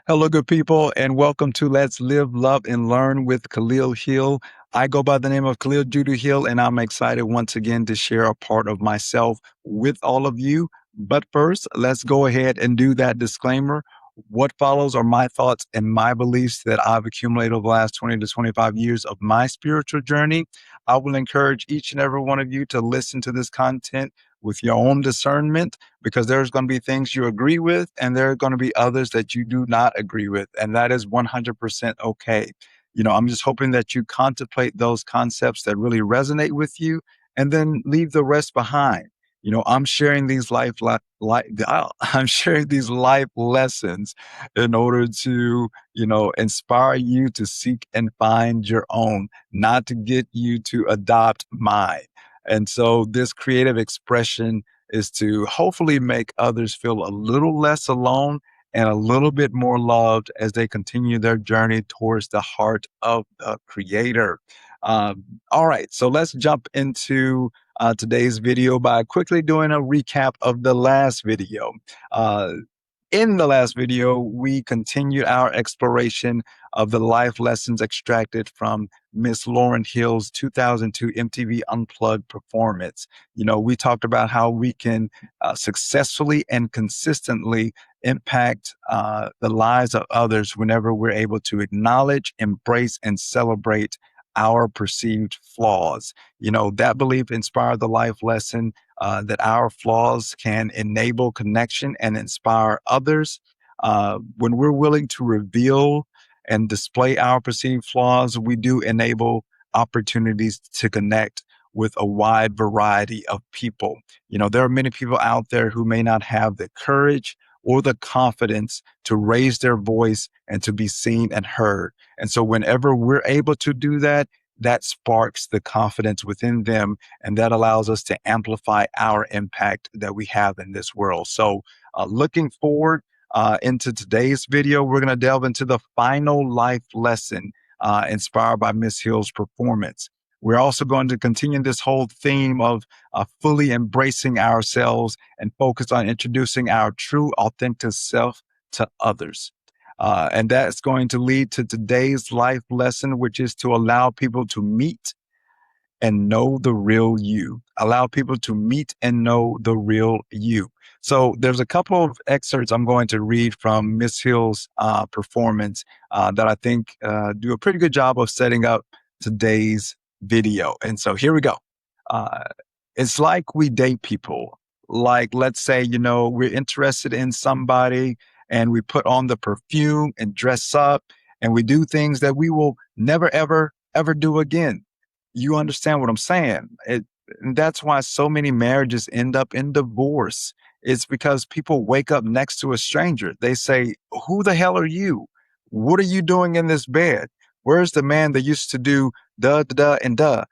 Hello, good people, and welcome to Let's Live, Love, and Learn with Khalil Hill. I go by the name of Khalil Jiddu Hill, and I'm excited once again to share a part of myself with all of you. But first, let's go ahead and do that disclaimer. What follows are my thoughts and my beliefs that I've accumulated over the last 20 to 25 years of my spiritual journey. I will encourage each and every one of you to listen to this content with your own discernment because there's going to be things you agree with and there are going to be others that you do not agree with. And that is 100% okay. I'm just hoping that you contemplate those concepts that really resonate with you and then leave the rest behind. I'm sharing these I'm sharing these life lessons in order to, inspire you to seek and find your own, not to get you to adopt mine. And so this creative expression is to hopefully make others feel a little less alone and a little bit more loved as they continue their journey towards the heart of the Creator. All right, so let's jump into today's video by quickly doing a recap of the last video. Uh, in the last video, we continued our exploration of the life lessons extracted from Miss Lauryn Hill's 2002 MTV Unplugged performance. We talked about how we can successfully and consistently impact the lives of others whenever we're able to acknowledge, embrace, and celebrate our perceived flaws. That belief inspired the life lesson that our flaws can enable connection and inspire others. When we're willing to reveal and display our perceived flaws, we do enable opportunities to connect with a wide variety of people. There are many people out there who may not have the courage or the confidence to raise their voice and to be seen and heard. And so whenever we're able to do that, that sparks the confidence within them, and that allows us to amplify our impact that we have in this world. So looking forward into today's video, we're going to delve into the final life lesson inspired by Miss Hill's performance. We're also going to continue this whole theme of fully embracing ourselves and focus on introducing our true, authentic self to others. And that's going to lead to today's life lesson, which is to allow people to meet and know the real you. Allow people to meet and know the real you. So there's a couple of excerpts I'm going to read from Miss Hill's performance that I think do a pretty good job of setting up today's video. And so here we go. Uh, it's like we date people. Like, let's say, we're interested in somebody and we put on the perfume and dress up and we do things that we will never, ever, ever do again. You understand what I'm saying? And that's why so many marriages end up in divorce. It's because people wake up next to a stranger. They say, "Who the hell are you? What are you doing in this bed? Where's the man that used to do da, da, da, and da?"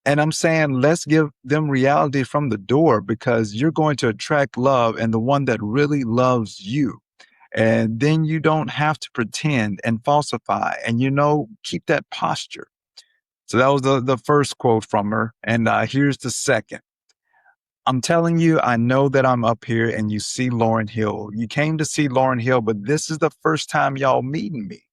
And I'm saying, let's give them reality from the door because you're going to attract love and the one that really loves you. And then you don't have to pretend and falsify and, keep that posture. So that was the first quote from her. And here's the second. I'm telling you, I know that I'm up here and you see Lauryn Hill. You came to see Lauryn Hill, but this is the first time y'all meeting me.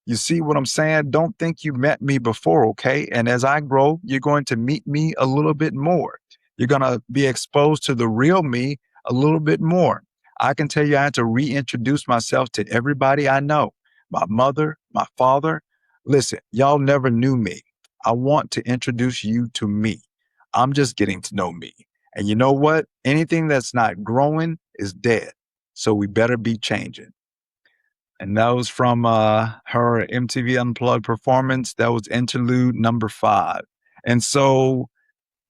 You see what I'm saying? Don't think you met me before, okay? And as I grow, you're going to meet me a little bit more. You're going to be exposed to the real me a little bit more. I can tell you I had to reintroduce myself to everybody I know. My mother, my father. Listen, y'all never knew me. I want to introduce you to me. I'm just getting to know me. And you know what? Anything that's not growing is dead. So we better be changing. And that was from her MTV Unplugged performance. That was interlude number 5. And so,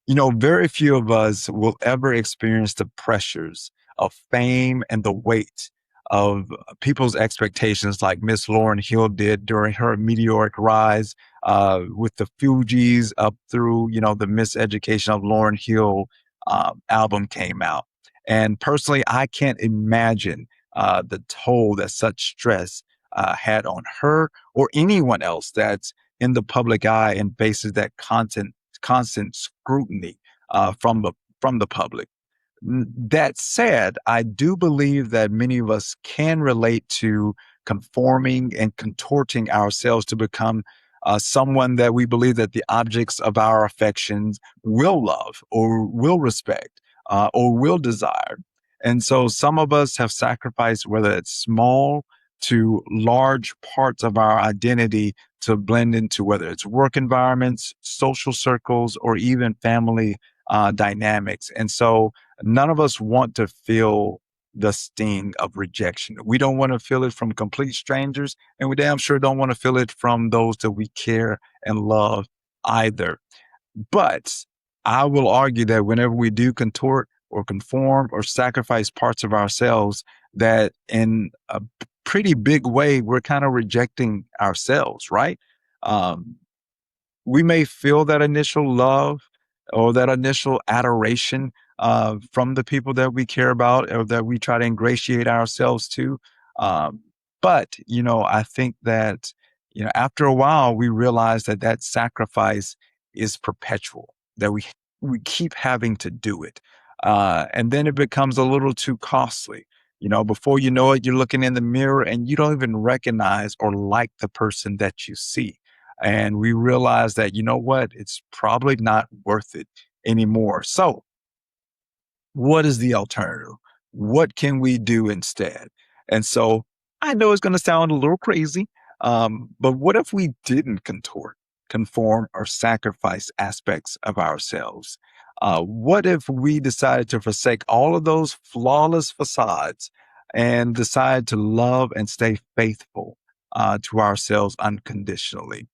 very few of us will ever experience the pressures of fame and the weight of people's expectations like Miss Lauryn Hill did during her meteoric rise with the Fugees up through, the Miseducation of Lauryn Hill album came out. And personally, I can't imagine the toll that such stress had on her or anyone else that's in the public eye and faces that constant scrutiny from the public. That said, I do believe that many of us can relate to conforming and contorting ourselves to become someone that we believe that the objects of our affections will love or will respect or will desire. And so some of us have sacrificed, whether it's small to large parts of our identity to blend into whether it's work environments, social circles, or even family dynamics. And so none of us want to feel the sting of rejection. We don't want to feel it from complete strangers, and we damn sure don't want to feel it from those that we care and love either. But I will argue that whenever we do contort or conform or sacrifice parts of ourselves, that in a pretty big way, we're kind of rejecting ourselves, right? Um, we may feel that initial love or that initial adoration from the people that we care about or that we try to ingratiate ourselves to. Um, but, I think that, after a while, we realize that that sacrifice is perpetual, that we keep having to do it. And then it becomes a little too costly. Before you know it, you're looking in the mirror and you don't even recognize or like the person that you see, and we realize that, you know what, it's probably not worth it anymore. So, what is the alternative? What can we do instead? And so, I know it's going to sound a little crazy, but what if we didn't contort, conform, or sacrifice aspects of ourselves? What if we decided to forsake all of those flawless facades and decide to love and stay faithful to ourselves unconditionally?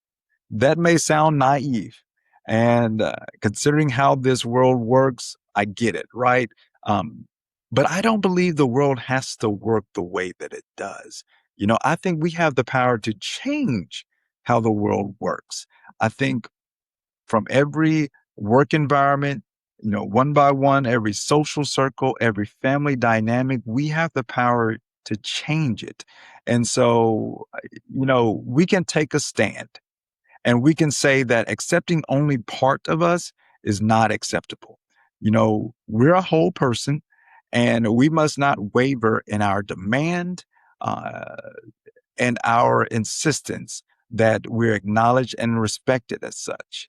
That may sound naive. And considering how this world works, I get it, right? Um, but I don't believe the world has to work the way that it does. I think we have the power to change how the world works. I think from every work environment, one by one, every social circle, every family dynamic, we have the power to change it. And so, we can take a stand and we can say that accepting only part of us is not acceptable. We're a whole person and we must not waver in our demand uh, and our insistence that we're acknowledged and respected as such.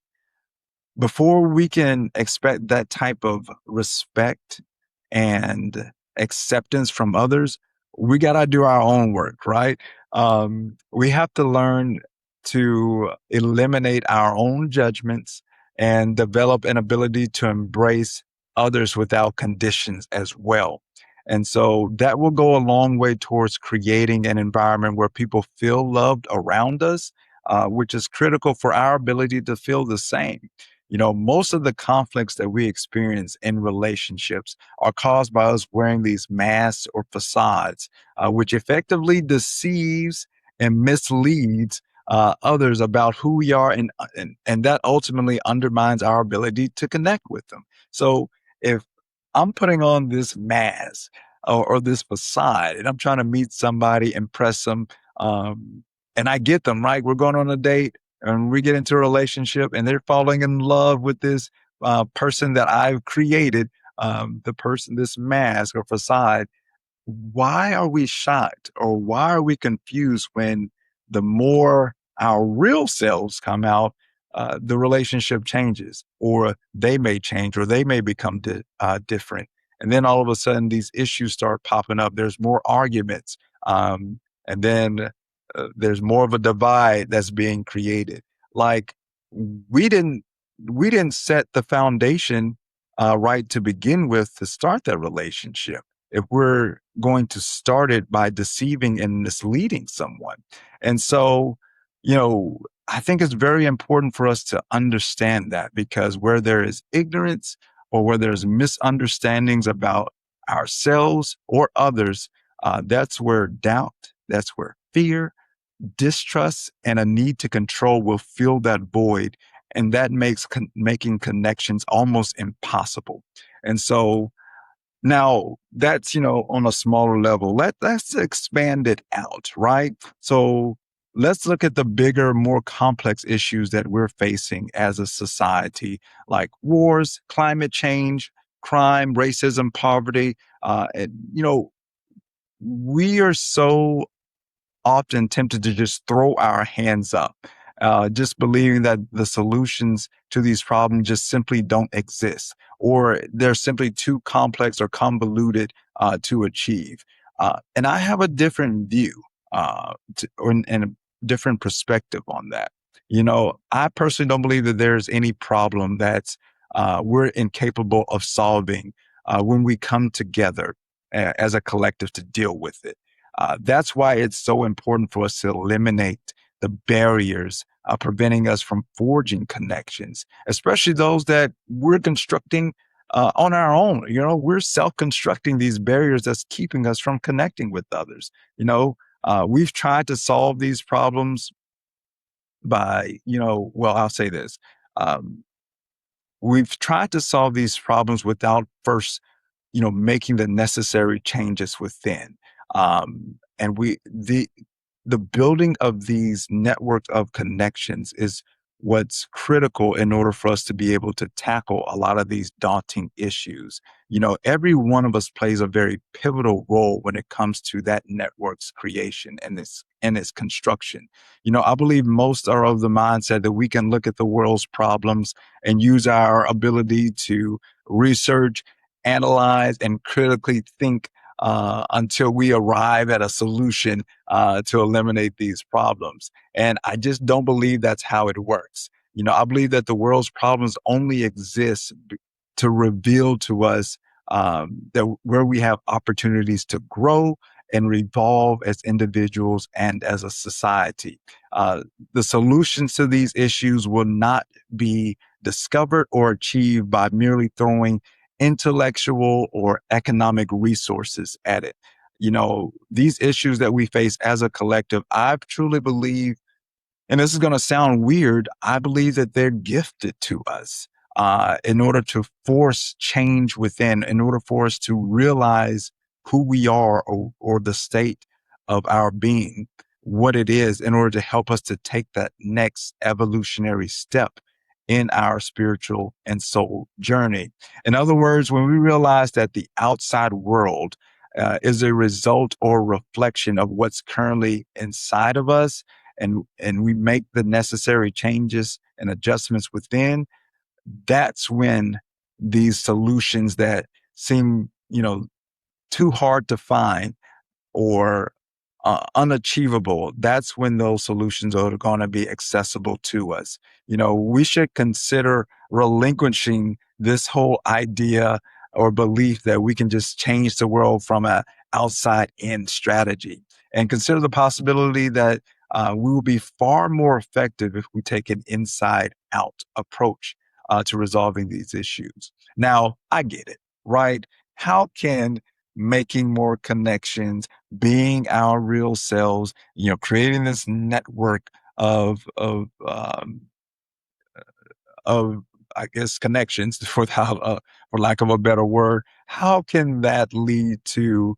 Before we can expect that type of respect and acceptance from others, we got to do our own work, right? We have to learn to eliminate our own judgments and develop an ability to embrace others without conditions as well. And so that will go a long way towards creating an environment where people feel loved around us, which is critical for our ability to feel the same. Most of the conflicts that we experience in relationships are caused by us wearing these masks or facades, which effectively deceives and misleads others about who we are, and that ultimately undermines our ability to connect with them. So if I'm putting on this mask or this facade, and I'm trying to meet somebody, impress them, and I get them right, we're going on a date and we get into a relationship and they're falling in love with this person that I've created, this mask or facade. Why are we shocked or why are we confused when the more our real selves come out, the relationship changes, or they may change, or they may become different. And then all of a sudden, these issues start popping up. There's more arguments. And then there's more of a divide that's being created. Like we didn't, we didn't set the foundation right to begin with to start that relationship if we're going to start it by deceiving and misleading someone. And so, I think it's very important for us to understand that, because where there is ignorance or where there's misunderstandings about ourselves or others, that's where doubt, that's where fear, distrust, and a need to control will fill that void. And that makes making connections almost impossible. And so, now that's, on a smaller level. Let's expand it out, right? So let's look at the bigger, more complex issues that we're facing as a society, like wars, climate change, crime, racism, poverty. And, we are so often tempted to just throw our hands up, just believing that the solutions to these problems just simply don't exist, or they're simply too complex or convoluted to achieve. And I have a different view and a different perspective on that. I personally don't believe that there's any problem that we're incapable of solving when we come together as a collective to deal with it. That's why it's so important for us to eliminate the barriers preventing us from forging connections, especially those that we're constructing on our own. We're self-constructing these barriers that's keeping us from connecting with others. We've tried to solve these problems by, well, I'll say this. Um, we've tried to solve these problems without first making the necessary changes within. And the building of these networks of connections is what's critical in order for us to be able to tackle a lot of these daunting issues. Every one of us plays a very pivotal role when it comes to that network's creation and its construction. I believe most are of the mindset that we can look at the world's problems and use our ability to research, analyze, and critically think until we arrive at a solution to eliminate these problems. And I just don't believe that's how it works. I believe that the world's problems only exist to reveal to us that where we have opportunities to grow and revolve as individuals and as a society. The solutions to these issues will not be discovered or achieved by merely throwing intellectual or economic resources at it. These issues that we face as a collective, I truly believe, and this is going to sound weird, I believe that they're gifted to us in order to force change within, in order for us to realize who we are, or the state of our being, what it is, in order to help us to take that next evolutionary step in our spiritual and soul journey. In other words, when we realize that the outside world is a result or reflection of what's currently inside of us, and we make the necessary changes and adjustments within, that's when these solutions that seem, too hard to find or unachievable, that's when those solutions are going to be accessible to us. We should consider relinquishing this whole idea or belief that we can just change the world from a outside in strategy, and consider the possibility that we will be far more effective if we take an inside out approach to resolving these issues. Now, I get it, right? How can making more connections, being our real selves, creating this network of I guess connections, for lack of a better word, how can that lead to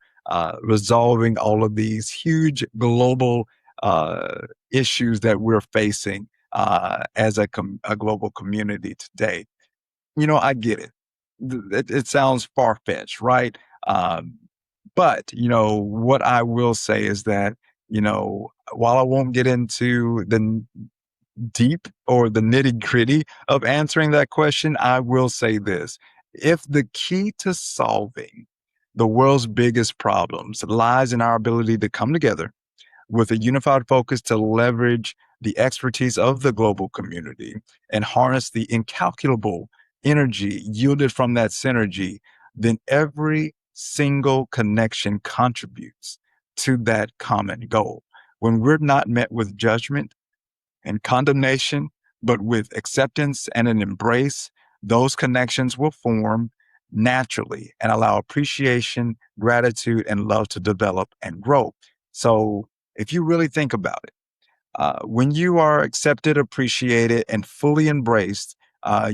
resolving all of these huge global issues that we're facing as a global community today? I get it. It sounds far-fetched, right? Um, but, what I will say is that, while I won't get into the deep or the nitty-gritty of answering that question, I will say this. If the key to solving the world's biggest problems lies in our ability to come together with a unified focus to leverage the expertise of the global community and harness the incalculable energy yielded from that synergy, then every single connection contributes to that common goal. When we're not met with judgment and condemnation, but with acceptance and an embrace, those connections will form naturally and allow appreciation, gratitude, and love to develop and grow. So, if you really think about it, when you are accepted, appreciated, and fully embraced,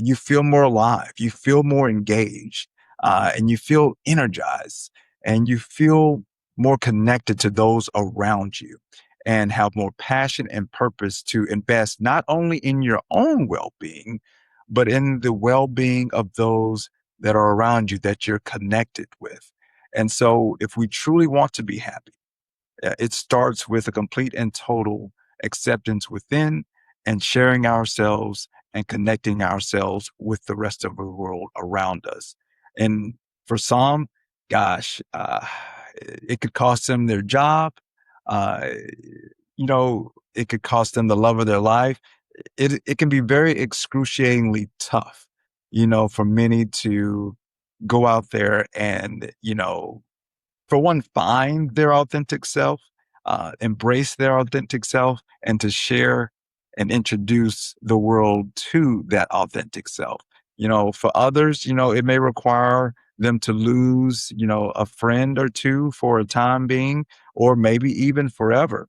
you feel more alive, you feel more engaged, and you feel energized, and you feel more connected to those around you, and have more passion and purpose to invest not only in your own well being, but in the well being of those that are around you that you're connected with. And so, if we truly want to be happy, it starts with a complete and total acceptance within and sharing ourselves and connecting ourselves with the rest of the world around us. And for some, gosh, it could cost them their job. Uh, it could cost them the love of their life. It can be very excruciatingly tough, for many to go out there and, for one, find their authentic self, embrace their authentic self, and to share and introduce the world to that authentic self. For others, it may require them to lose, a friend or two for a time being, or maybe even forever.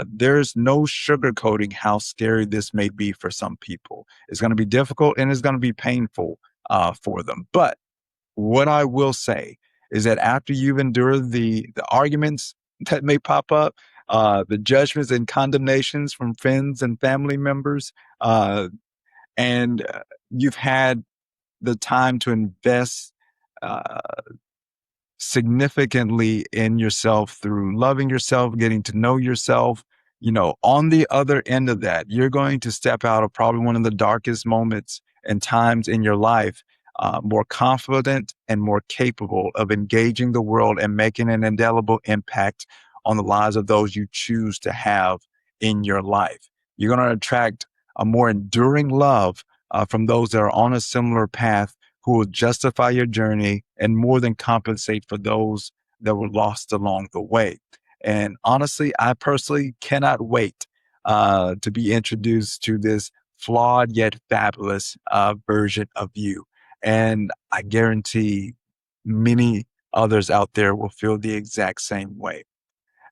There's no sugarcoating how scary this may be for some people. It's going to be difficult and it's going to be painful for them. But what I will say is that after you've endured the arguments that may pop up, the judgments and condemnations from friends and family members, and you've had the time to invest uh, significantly in yourself through loving yourself, getting to know yourself. On the other end of that, you're going to step out of probably one of the darkest moments and times in your life, more confident and more capable of engaging the world and making an indelible impact on the lives of those you choose to have in your life. You're going to attract a more enduring love from those that are on a similar path who will justify your journey and more than compensate for those that were lost along the way. And honestly, I personally cannot wait to be introduced to this flawed yet fabulous version of you. And I guarantee many others out there will feel the exact same way.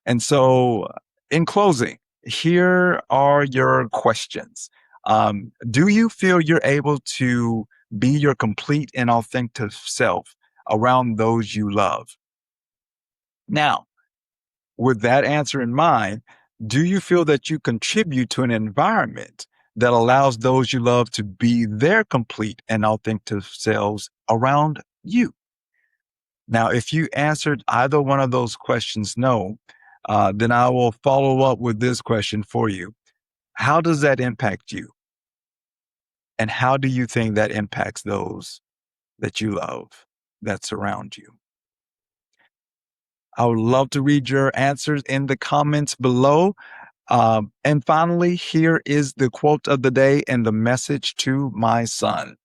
And so, in closing, here are your questions. Do you feel you're able to be your complete and authentic self around those you love? Now, with that answer in mind, do you feel that you contribute to an environment that allows those you love to be their complete and authentic selves around you? Now, if you answered either one of those questions no, then I will follow up with this question for you. How does that impact you? And how do you think that impacts those that you love that surround you? I would love to read your answers in the comments below. And finally, here is the quote of the day and the message to my son.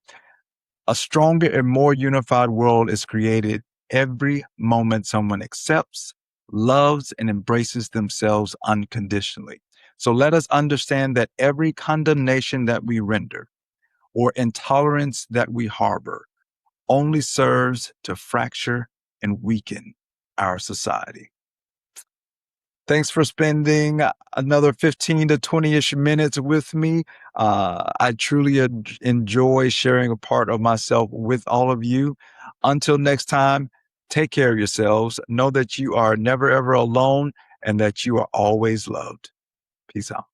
A stronger and more unified world is created every moment someone accepts, loves, and embraces themselves unconditionally. So let us understand that every condemnation that we render or intolerance that we harbor only serves to fracture and weaken our society. Thanks for spending another 15 to 20-ish minutes with me. I truly enjoy sharing a part of myself with all of you. Until next time, take care of yourselves. Know that you are never, ever alone and that you are always loved. Peace out.